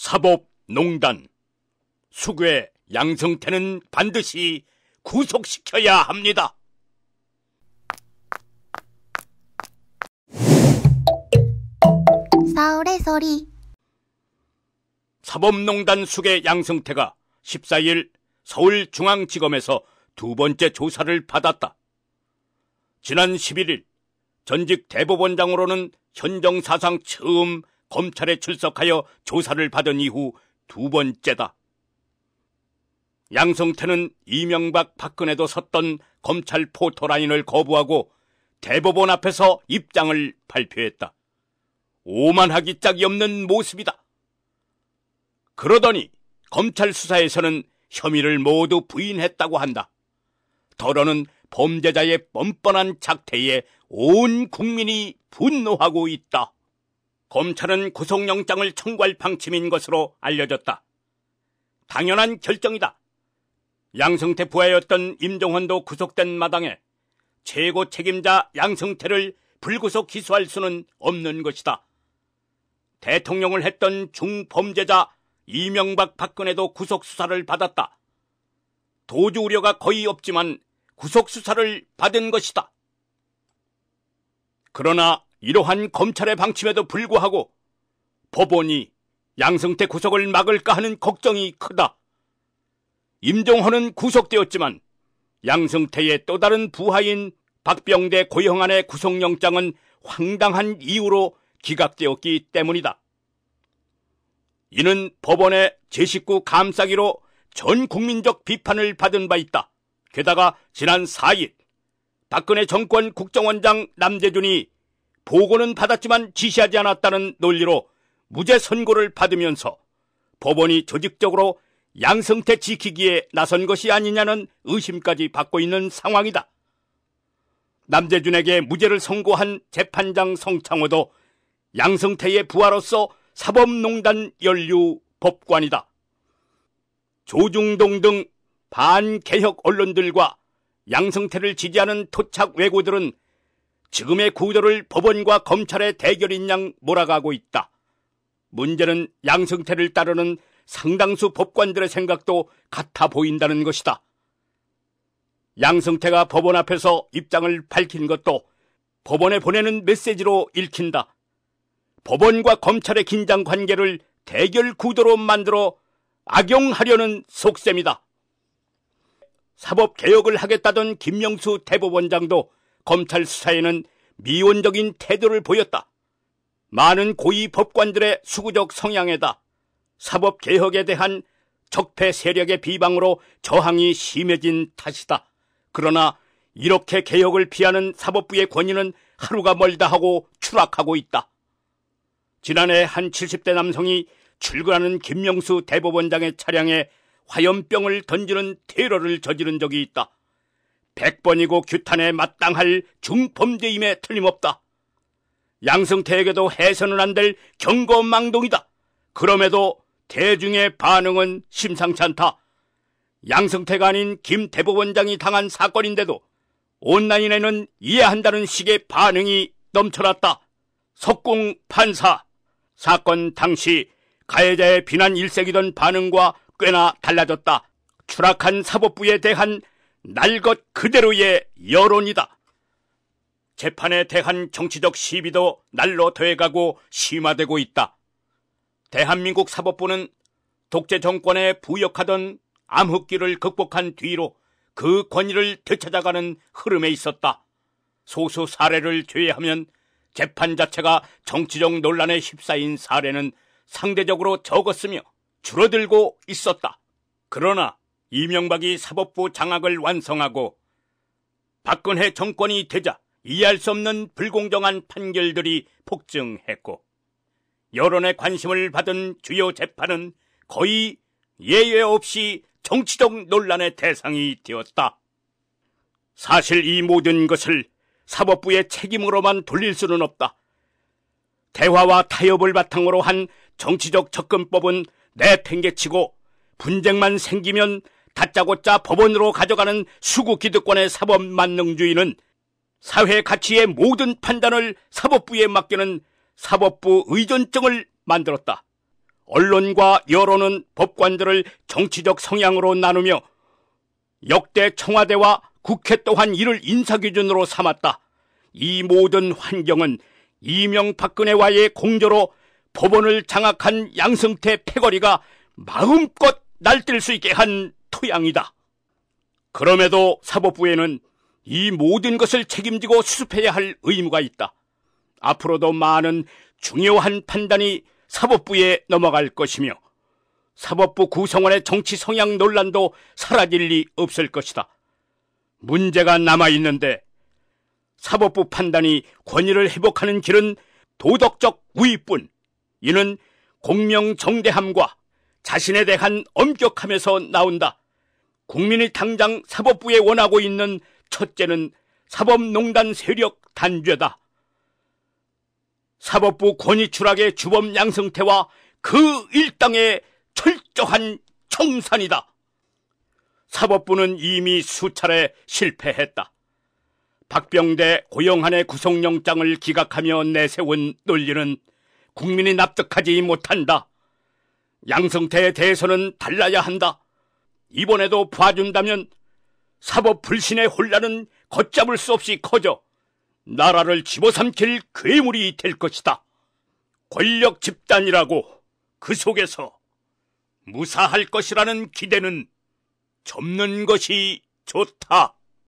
사법농단 수괴 양성태는 반드시 구속시켜야 합니다. 서울의 소리. 사법농단 수괴 양성태가 14일 서울중앙지검에서 두 번째 조사를 받았다. 지난 11일 전직 대법원장으로는 현정 사상 처음 검찰에 출석하여 조사를 받은 이후 두 번째다. 양성태는 이명박 박근혜도 섰던 검찰 포토라인을 거부하고 대법원 앞에서 입장을 발표했다. 오만하기 짝이 없는 모습이다. 그러더니 검찰 수사에서는 혐의를 모두 부인했다고 한다. 더러는 범죄자의 뻔뻔한 작태에 온 국민이 분노하고 있다. 검찰은 구속영장을 청구할 방침인 것으로 알려졌다. 당연한 결정이다. 양성태 부하였던 임종헌도 구속된 마당에 최고 책임자 양성태를 불구속 기소할 수는 없는 것이다. 대통령을 했던 중범죄자 이명박 박근혜도 구속수사를 받았다. 도주 우려가 거의 없지만 구속수사를 받은 것이다. 그러나 이러한 검찰의 방침에도 불구하고 법원이 양성태 구속을 막을까 하는 걱정이 크다. 임종헌은 구속되었지만 양성태의 또 다른 부하인 박병대 고형안의 구속영장은 황당한 이유로 기각되었기 때문이다. 이는 법원의 제19 감싸기로 전 국민적 비판을 받은 바 있다. 게다가 지난 4일 박근혜 정권 국정원장 남재준이 보고는 받았지만 지시하지 않았다는 논리로 무죄 선고를 받으면서 법원이 조직적으로 양성태 지키기에 나선 것이 아니냐는 의심까지 받고 있는 상황이다. 남재준에게 무죄를 선고한 재판장 성창호도 양성태의 부하로서 사법농단 연루 법관이다. 조중동 등 반개혁 언론들과 양성태를 지지하는 토착 왜구들은 지금의 구도를 법원과 검찰의 대결인 양 몰아가고 있다. 문제는 양성태를 따르는 상당수 법관들의 생각도 같아 보인다는 것이다. 양성태가 법원 앞에서 입장을 밝힌 것도 법원에 보내는 메시지로 읽힌다. 법원과 검찰의 긴장 관계를 대결 구도로 만들어 악용하려는 속셈이다. 사법개혁을 하겠다던 김명수 대법원장도 검찰 수사에는 미온적인 태도를 보였다. 많은 고위 법관들의 수구적 성향에다 사법개혁에 대한 적폐 세력의 비방으로 저항이 심해진 탓이다. 그러나 이렇게 개혁을 피하는 사법부의 권위는 하루가 멀다 하고 추락하고 있다. 지난해 한 70대 남성이 출근하는 김명수 대법원장의 차량에 화염병을 던지는 테러를 저지른 적이 있다. 100번이고 규탄에 마땅할 중범죄임에 틀림없다. 양성태에게도 해서는 안 될 경고망동이다. 그럼에도 대중의 반응은 심상치 않다. 양성태가 아닌 김 대법원장이 당한 사건인데도 온라인에는 이해한다는 식의 반응이 넘쳐났다. 석궁 판사, 사건 당시 가해자의 비난 일색이던 반응과 꽤나 달라졌다. 추락한 사법부에 대한 날 것 그대로의 여론이다. 재판에 대한 정치적 시비도 날로 더해가고 심화되고 있다. 대한민국 사법부는 독재 정권에 부역하던 암흑기를 극복한 뒤로 그 권위를 되찾아가는 흐름에 있었다. 소수 사례를 제외하면 재판 자체가 정치적 논란에 휩싸인 사례는 상대적으로 적었으며 줄어들고 있었다. 그러나 이명박이 사법부 장악을 완성하고 박근혜 정권이 되자 이해할 수 없는 불공정한 판결들이 폭증했고 여론의 관심을 받은 주요 재판은 거의 예외 없이 정치적 논란의 대상이 되었다. 사실 이 모든 것을 사법부의 책임으로만 돌릴 수는 없다. 대화와 타협을 바탕으로 한 정치적 접근법은 내팽개치고 분쟁만 생기면 다짜고짜 법원으로 가져가는 수구기득권의 사법 만능주의는 사회 가치의 모든 판단을 사법부에 맡기는 사법부 의존증을 만들었다. 언론과 여론은 법관들을 정치적 성향으로 나누며 역대 청와대와 국회 또한 이를 인사기준으로 삼았다. 이 모든 환경은 이명박근혜와의 공조로 법원을 장악한 양승태 패거리가 마음껏 날뛸 수 있게 한 토양이다. 그럼에도 사법부에는 이 모든 것을 책임지고 수습해야 할 의무가 있다. 앞으로도 많은 중요한 판단이 사법부에 넘어갈 것이며 사법부 구성원의 정치 성향 논란도 사라질 리 없을 것이다. 문제가 남아있는데 사법부 판단이 권위를 회복하는 길은 도덕적 우위뿐, 이는 공명정대함과 자신에 대한 엄격함에서 나온다. 국민이 당장 사법부에 원하고 있는 첫째는 사법농단 세력 단죄다. 사법부 권위 추락의 주범 양승태와 그 일당의 철저한 청산이다. 사법부는 이미 수차례 실패했다. 박병대, 고영한의 구속영장을 기각하며 내세운 논리는 국민이 납득하지 못한다. 양승태에 대해서는 달라야 한다. 이번에도 봐준다면 사법 불신의 혼란은 걷잡을 수 없이 커져 나라를 집어삼킬 괴물이 될 것이다. 권력 집단이라고 그 속에서 무사할 것이라는 기대는 접는 것이 좋다.